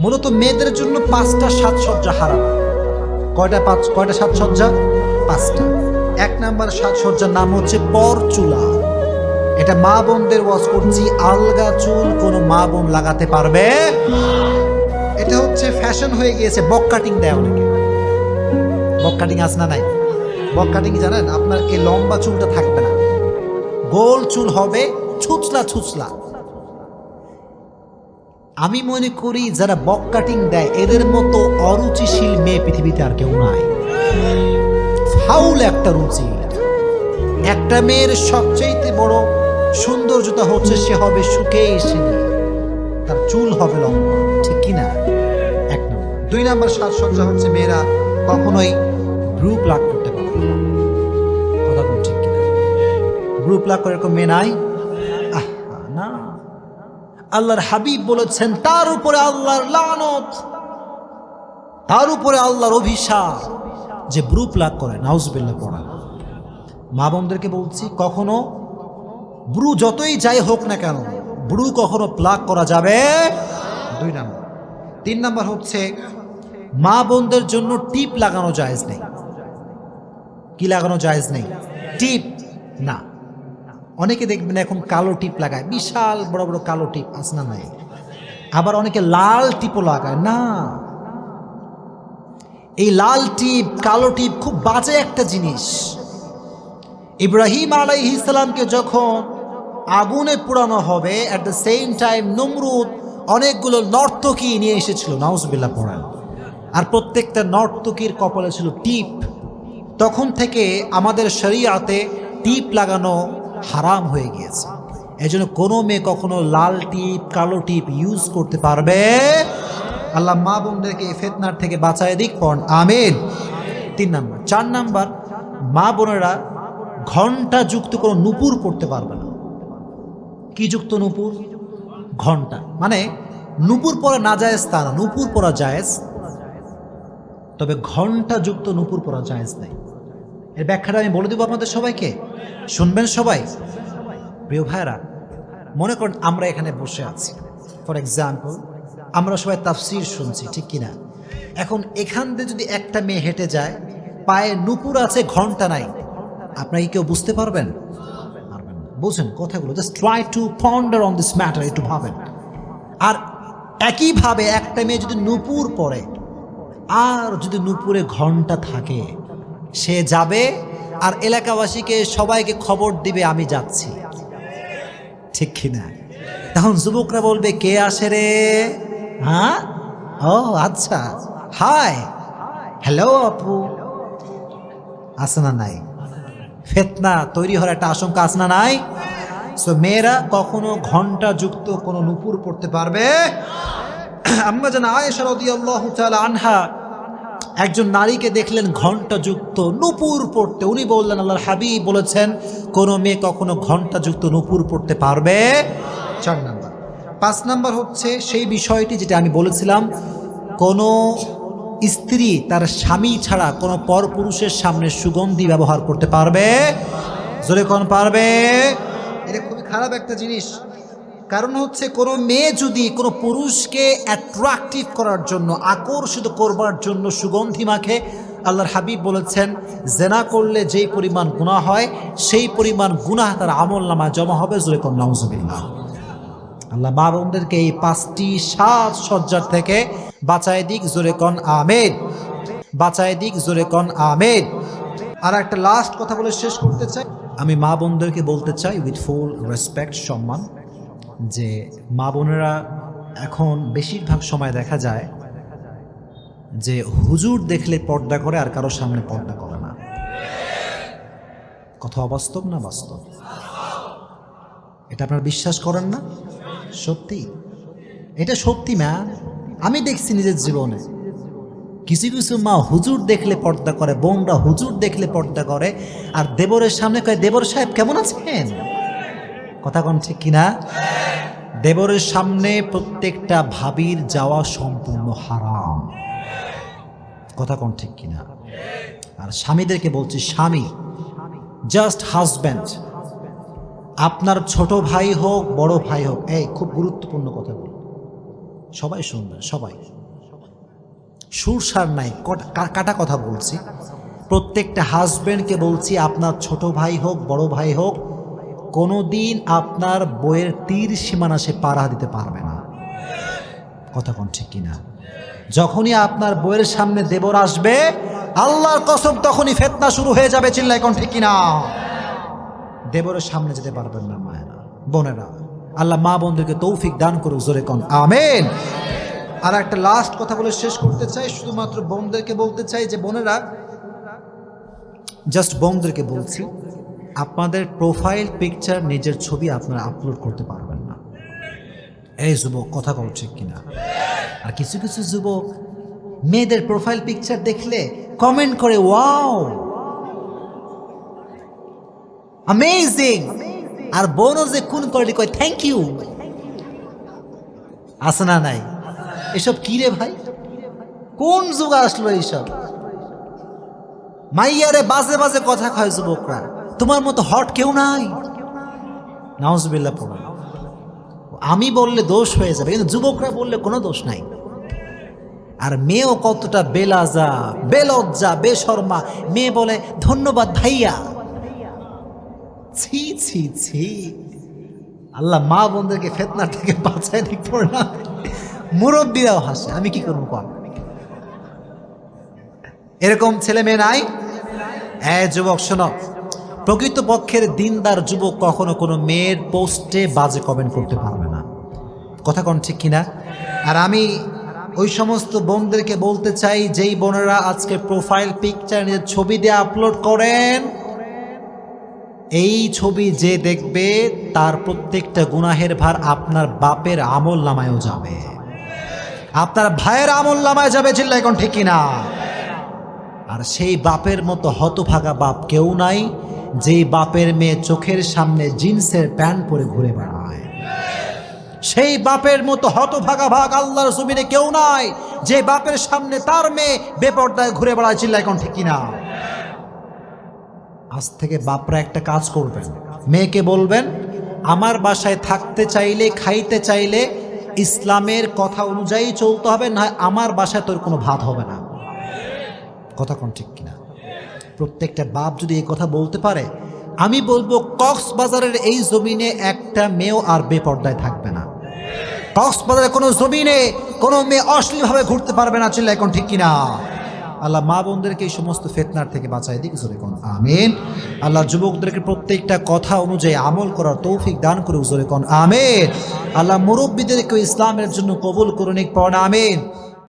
মূলত মেয়েদের জন্য 5টা সাজসজ্জা হারাম। কয়টা সাজসজ্জা? 5টা। 1 নাম্বার সাজসজ্জার নাম হচ্ছে পরচুলা। এটা মা বোনদের ওয়াজ করছি, আলগা চুল কোনো মা বোন লাগাতে পারবে। এটা হচ্ছে ফ্যাশন হয়ে গিয়েছে, বক কাটিং দেয় অনেকে। বক কাটিং আছে না নাই? বক কাটিং জানেন? আপনার এই লম্বা চুলটা থাকবে না, গোল চুল হবে, ছুচলা ছুচলা। আমি মনে করি যারা বক কাটিং দেয় এদের মতো অরুচিশীল মেয়ে পৃথিবীতে আর কেউ নাই। ফাউল একটা রুচি। একটা মেয়ের সবচেয়ে বড় সৌন্দর্যতা হচ্ছে সে হবে সুখে এসে, তার চুল হবে লম্বা, ঠিক কিনা? 1 নম্বর। 2 নম্বর সাজসজ্জা হচ্ছে মেয়েরা কখনোই ব্রু প্লাগ করতে পারে না। কথা বল, ঠিক কিনা? ব্রু প্লাগ করে এরকম মেয়ে নাই? না। আল্লাহর হাবিব বলেছেন তার উপরে আল্লাহর লানত, তার উপরে আল্লাহর অভিশাপ যে ব্রু প্লাগ করে। নাউজুবিল্লাহ পড়া। মা বোনদেরকে বলছি, কখনো ব্রু যতই যাই হোক না কেন, ব্রু কখনো প্লাগ করা যাবে। 2 নম্বর। 3 নম্বর হচ্ছে মা বোনদের জন্য টিপ লাগানো জায়েজ নেই। কি লাগানো জায়েজ নেই? টিপ না। অনেকে দেখবেন এখন কালো টিপ লাগায়, বিশাল বড় বড় কালো টিপ, আছে না নাই? আবার অনেকে লাল টিপও লাগায়। না, এই লাল টিপ কালো টিপ খুব বাজে একটা জিনিস। ইব্রাহিম আলাইহিস সালামকে যখন আগুনে পোড়ানো হবে, অ্যাট দ্য সেম টাইম নমরুদ অনেকগুলো নর্তকী নিয়ে এসেছিল, নাউজুবিল্লাহ পড়েন। আর প্রত্যেকটা নর্তকীর কপালে ছিল টিপ। তখন থেকে আমাদের শরীয়তে টিপ লাগানো হারাম হয়ে গিয়েছে। এজন্য কোনো মেয়ে কখনো লাল টিপ কালো টিপ ইউজ করতে পারবে। আল্লাহ মা বোনদেরকে এই ফিতনার থেকে বাঁচায় দিক, পড়ন আমিন। 3 নম্বর। 4 নম্বর, মা বোনেরা ঘণ্টা যুক্ত কোনো নূপুর পড়তে পারবে না। কি যুক্ত নূপুর? ঘণ্টা। মানে নূপুর পরা না জায়েজ তা না, নূপুর পরা জায়েজ, তবে ঘণ্টা যুক্ত নূপুর পরা জায়েজ নেই। এর ব্যাখ্যাটা আমি বলে দেবো আপনাদের সবাইকে, শুনবেন সবাই। প্রিয় ভাইরা, মনে করেন আমরা এখানে বসে আছি, ফর এক্সাম্পল আমরা সবাই তাফসীর শুনছি, ঠিক কিনা? এখন এখান দিয়ে যদি একটা মেয়ে হেঁটে যায়, পায়ে নূপুর আছে, ঘণ্টা নাই, আপনারা কি কেউ বুঝতে পারবেন? পারবেন না। বুঝেন কথাগুলো? Just try to ponder on this matter, একটু ভাবেন। আর একইভাবে একটা মেয়ে যদি নূপুর পরে আর যদি নূপুরে ঘণ্টা থাকে, সে যাবে আর এলাকাবাসীকে সবাইকে খবর দিবে আমি যাচ্ছি, ঠিক কিনা? তখন যুবকরা বলবে কে আসে রে? হ্যাঁ, ও আচ্ছা, হাই, হ্যালো আপু। আছে না নাই? ফিতনা তৈরি হওয়ার একটা আশঙ্কা আছে না নাই? সো মেয়েরা কখনো ঘণ্টা যুক্ত কোনো নূপুর পড়তে পারবে। আম্মা জান আয়েশা রাদিয়াল্লাহু তাআলা আনহা একজন নারীকে দেখলেন ঘণ্টা যুক্ত নূপুর পড়তে। উনি বললেন আল্লাহর হাবিব বলেছেন কোনো মেয়ে কখনো ঘণ্টা যুক্ত নূপুর পড়তে পারবে। 4 নম্বর। 5 নম্বর হচ্ছে সেই বিষয়টি যেটা আমি বলেছিলাম, কোনো স্ত্রী তার স্বামী ছাড়া কোনো পরপুরুষের সামনে সুগন্ধি ব্যবহার করতে পারবে। জোরে কোন পারবে? এটা খুবই খারাপ একটা জিনিস। কারণ হচ্ছে কোনো মেয়ে যদি কোনো পুরুষকে অ্যাট্রাকটিভ করার জন্য, আকর্ষিত করবার জন্য সুগন্ধি মাখে, আল্লাহর হাবিব বলেছেন জেনা করলে যেই পরিমাণ গুনাহ হয় সেই পরিমাণ গুনাহ তার আমলনামায় জমা হবে। জোরে কোন নাউজুবিল্লাহ। আল্লাহ মা বোনদেরকে এই 5টি সাজসজ্জার থেকে বাঁচায় দিক। জোরে কোন আমিন। বাঁচায় দিক। জোরে কোন আমিন। আর একটা লাস্ট কথা বলে শেষ করতে চাই। আমি মা বোনদেরকে বলতে চাই উইথ ফুল রেসপেক্ট, সম্মান, যে মা বোনেরা এখন বেশিরভাগ সময় দেখা যায় যে হুজুর দেখলে পর্দা করে আর কারো সামনে পর্দা করে না। কথা অবাস্তব না বাস্তব? এটা আপনারা বিশ্বাস করেন না? সত্যি, এটা সত্যি ম্যাম। আমি দেখছি নিজের জীবনে কিছু কিছু মা হুজুর দেখলে পর্দা করে, বোনরা হুজুর দেখলে পর্দা করে, আর দেবরের সামনে কয় দেবর সাহেব কেমন আছেন। কথা কোন ঠিক কিনা? দেবরের সামনে প্রত্যেকটা ভাবির যাওয়া সম্পূর্ণ হারাম। কথা কোন ঠিক কিনা? আর স্বামীদেরকে বলছি, স্বামী জাস্ট হাজব্যান্ড, আপনার ছোট ভাই হোক বড় ভাই হোক, এই খুব গুরুত্বপূর্ণ কথা বল, সবাই শুনবেন, সবাই সুরসার নাই, কাটা কথা বলছি। প্রত্যেকটা হাজব্যান্ডকে বলছি, আপনার ছোট ভাই হোক বড় ভাই হোক, কোনোদিন আপনার বইয়ের তীর সীমানা সে পাড়া দিতে পারবে না। কথা কোন ঠিক কিনা? যখনই আপনার বইয়ের সামনে দেবর আসবে, আল্লাহর কসম তখনই ফিতনা শুরু হয়ে যাবে। চিল্লায় কোন ঠিক কিনা? দেবরের সামনে যেতে পারবেন না মায়েরা, বোনেরা। আল্লাহ মা বোনদেরকে তৌফিক দান করুক, জোরে কোন আমিন। আর একটা লাস্ট কথা বলে শেষ করতে চাই, শুধুমাত্র বোনদেরকে বলতে চাই যে বোনেরা, জাস্ট বোনদেরকে বলছি, আপনাদের প্রোফাইল পিকচার নিজের ছবি আপনারা আপলোড করতে পারবেন না। এই যুবক, কথা বল ঠিক কিনা? আর কিছু কিছু যুবক মেয়েদের প্রোফাইল পিকচার দেখলে কমেন্ট করে, ওয়াও অ্যামেজিং, আর বোনও যে কোন করে কয় থ্যাংক ইউ। আছে না নাই? এসব কি রে ভাই, কোন যুগ আসলো এইসব? মাইয়ারে বাজে বাজে কথা কয় যুবকরা, তোমার মতো হট কেউ নাই। নাউজুবিল্লাহ পড়া। আমি বললে দোষ হয়ে যাবে, কিন্তু যুবকরা বললে কোনো দোষ নাই। আর মেয়েও কতটা বেলাজা, বেলজ্জা, বেশর্মা। মেয়ে বলে ধন্যবাদ ভাইয়া। ছি ছি ছি। আল্লাহ মা বোনদেরকে ফিতনা থেকে বাঁচায় দিক না। মুরব্বীরাও হাসে, আমি কি করবো কর? এরকম ছেলে মেয়ে নাই? যুবক শোনো, প্রকৃত পক্ষের দিনদার যুবক কখনো কোনো মেয়ের পোস্টে বাজে কমেন্ট করতে পারবে না। কথা কোন ঠিক কিনা? আর আমি ওই সমস্ত বোনদেরকে বলতে চাই, যেই বোনেরা আজকে প্রোফাইল পিকচার নিজের ছবি দিয়ে আপলোড করেন, এই ছবি যে দেখবে তার প্রত্যেকটা গুনাহের ভার আপনার বাপের আমল নামায়ও যাবে, আপনার ভাইয়ের আমল নামায় যাবে। চিল্লাই কোন ঠিক কিনা? আর সেই বাপের মতো হতভাগা বাপ কেউ নাই, যেই বাপের মেয়ে চোখের সামনে জিন্সের প্যান্ট পরে ঘুরে বেড়ায়। সেই বাপের মতো হতভাগা ভাগ আল্লাহর জমিনে কেউ নাই, যে বাপের সামনে তার মেয়ে বেপরদায় ঘুরে বেড়ায়। চিল্লাই কোন ঠিক কিনা? আজ থেকে বাপরা একটা কাজ করবেন, মেয়েকে বলবেন, আমার বাসায় থাকতে চাইলে, খাইতে চাইলে ইসলামের কথা অনুযায়ী চলতে হবে, না আমার বাসায় তোর কোনো ভাত হবে না। কথা কোন ঠিক কিনা? প্রত্যেকটা বাপ যদি এই কথা বলতে পারে, আমি বলবো কক্সবাজারের এই জমিনে একটা মেয়েও আর বেপর্দায় থাকবে না। কক্সবাজারের কোনো জমিনে কোনো মেয়ে অশ্লীলভাবে ঘুরতে পারবে না। চিল্লাই কোন ঠিক কিনা? আল্লাহ মা বোনদেরকে এই সমস্ত ফিতনার থেকে বাঁচাই দিক, জোরে কোন আমিন। আল্লাহ যুবকদেরকে প্রত্যেকটা কথা অনুযায়ী আমল করার তৌফিক দান করুক, জোরে কোন আমিন। আল্লাহ মুরব্বীদেরকে ইসলামের জন্য কবুল করুন, পড়েন আমিন।